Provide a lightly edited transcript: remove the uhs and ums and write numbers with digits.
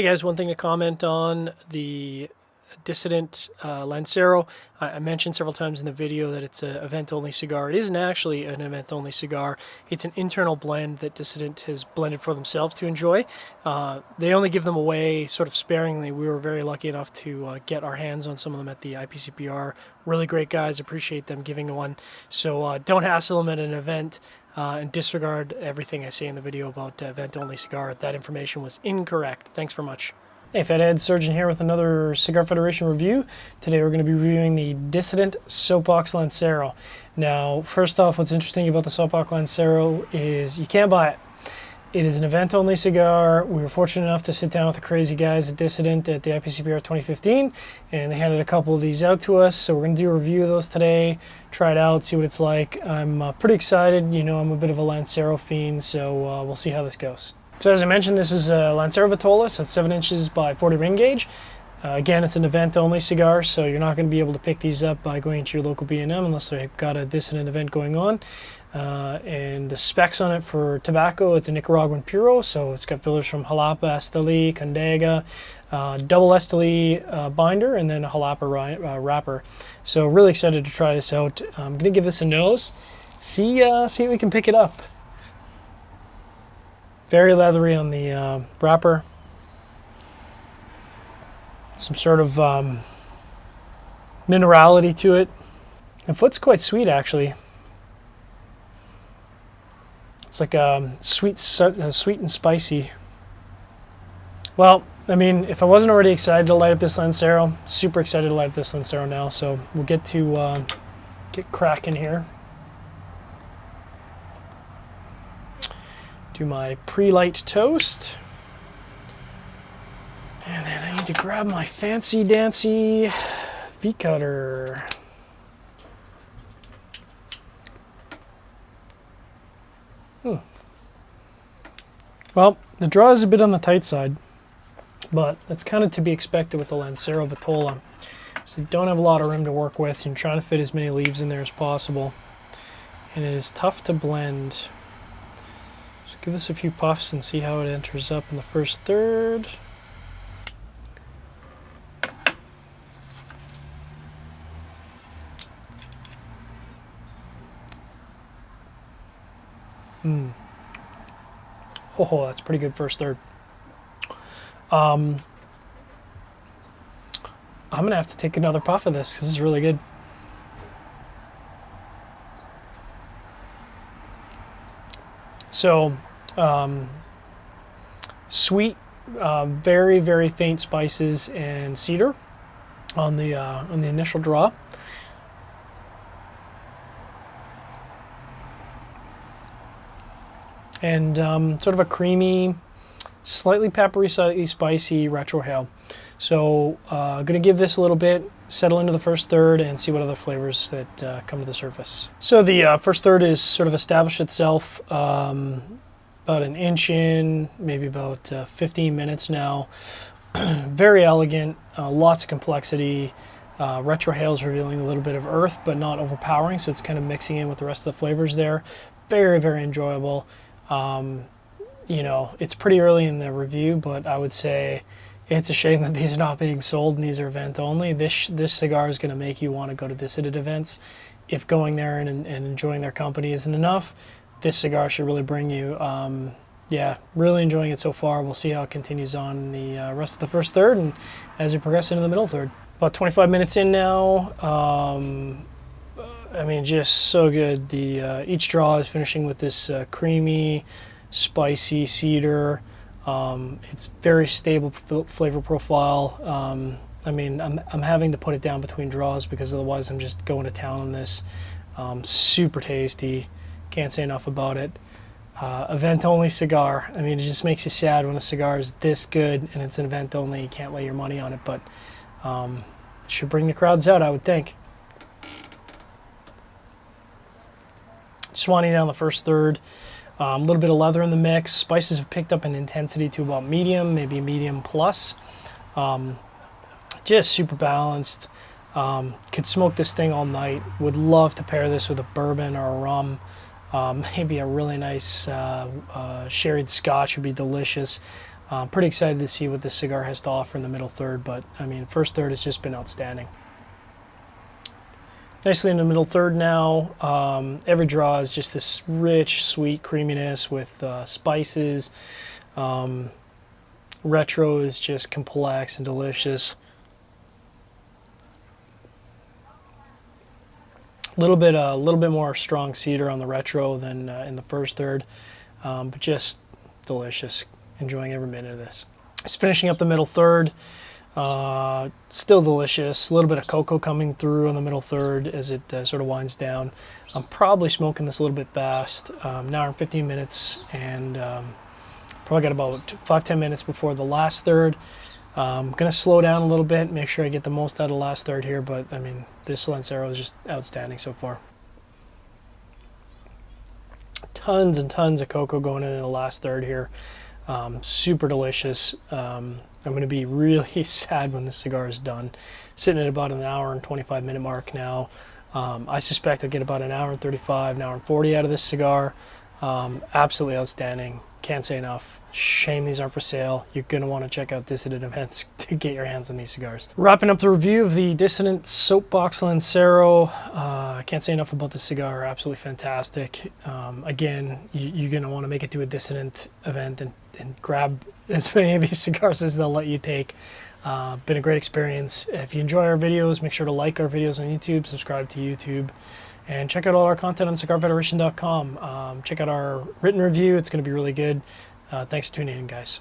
Hey guys, one thing to comment on the Dissident Lancero. I mentioned several times in the video that it's an event-only cigar. It isn't actually an event-only cigar. It's an internal blend that Dissident has blended for themselves to enjoy. They only give them away sort of sparingly. We were very lucky enough to get our hands on some of them at the IPCPR. Really great guys. Appreciate them giving one. So don't hassle them at an event. And disregard everything I say in the video about event-only cigar. That information was incorrect. Thanks very much. Hey, Fed Ed, Surgeon here with another Cigar Federation review. Today we're going to be reviewing the Dissident Soapbox Lancero. Now, first off, what's interesting about the Soapbox Lancero is you can't buy it. It is an event-only cigar. We were fortunate enough to sit down with the crazy guys at Dissident at the IPCPR 2015, and they handed a couple of these out to us, so we're going to do a review of those today, try it out, see what it's like. I'm pretty excited. You know, I'm a bit of a Lancero fiend, so we'll see how this goes. So as I mentioned, this is a Lancero Vitola, so it's 7 inches by 40 ring gauge. Again, it's an event-only cigar, so you're not going to be able to pick these up by going to your local B&M unless they've got a Dissident event going on. And the specs on it for tobacco, it's a Nicaraguan Puro, so it's got fillers from Jalapa, Esteli, Condega, double Esteli binder, and then a Jalapa wrapper. So really excited to try this out. I'm going to give this a nose, see if we can pick it up. Very leathery on the wrapper. Some sort of minerality to it. The foot's quite sweet, actually. It's like sweet and spicy. Well, I mean, if I wasn't already excited to light up this Lancero, super excited to light up this Lancero now. So we'll get to get cracking here. Do my pre-light toast. And then I need to grab my fancy dancy V-cutter. Well, the draw is a bit on the tight side, but that's kind of to be expected with the Lancero Vitola. So you don't have a lot of room to work with. You're trying to fit as many leaves in there as possible. And it is tough to blend. So give this a few puffs and see how it enters up in the first third. Oh, that's pretty good first third. I'm gonna have to take another puff of this. This is really good. So, sweet, very, very faint spices and cedar on the initial draw. And sort of a creamy, slightly peppery, slightly spicy retrohale. So going to give this a little bit, settle into the first third, and see what other flavors that come to the surface. So the first third is sort of established itself about an inch in, maybe about 15 minutes now. Very elegant, lots of complexity. Retrohale's revealing a little bit of earth, but not overpowering, so it's kind of mixing in with the rest of the flavors there. Very, very enjoyable. You know, it's pretty early in the review, but I would say it's a shame that these are not being sold and these are event only. This cigar is going to make you want to go to Dissident events. If going there and enjoying their company isn't enough, this cigar should really bring you. Yeah, really enjoying it so far. We'll see how it continues on in the rest of the first third and as we progress into the middle third. About 25 minutes in now. I mean, just so good. The each draw is finishing with this creamy, spicy cedar. It's very stable flavor profile. I mean, I'm having to put it down between draws because otherwise I'm just going to town on this. Super tasty. Can't say enough about it. Event-only cigar. I mean, it just makes you sad when a cigar is this good and it's an event-only. You can't lay your money on it, but it should bring the crowds out, I would think. Just winding down the first third. A little bit of leather in the mix. Spices have picked up in intensity to about medium, maybe medium plus. Just super balanced. Could smoke this thing all night. Would love to pair this with a bourbon or a rum. Maybe a really nice sherried scotch would be delicious. Pretty excited to see what this cigar has to offer in the middle third, but I mean, first third has just been outstanding. Nicely in the middle third now. Every draw is just this rich, sweet creaminess with spices. Retro is just complex and delicious. A little bit more strong cedar on the retro than in the first third, but just delicious. Enjoying every minute of this. Just finishing up the middle third. Still delicious. A little bit of cocoa coming through on the middle third as it sort of winds down. I'm probably smoking this a little bit fast. An hour and 15 minutes, and probably got about 5-10 minutes before the last third. I'm going to slow down a little bit, make sure I get the most out of the last third here, but I mean, this Lancero is just outstanding so far. Tons and tons of cocoa going in the last third here. Super delicious. I'm going to be really sad when this cigar is done. Sitting at about an hour and 25-minute mark now. I suspect I'll get about an hour and 35, an hour and 40 out of this cigar. Absolutely outstanding. Can't say enough. Shame these aren't for sale. You're going to want to check out Dissident events to get your hands on these cigars. Wrapping up the review of the Dissident Soapbox Lancero. I can't say enough about this cigar. Absolutely fantastic. Again, you're going to want to make it to a Dissident event and grab as many of these cigars as they'll let you take. Been a great experience. If you enjoy our videos, make sure to like our videos on YouTube, subscribe to YouTube, and check out all our content on CigarFederation.com. Check out our written review. It's going to be really good. Thanks for tuning in, guys.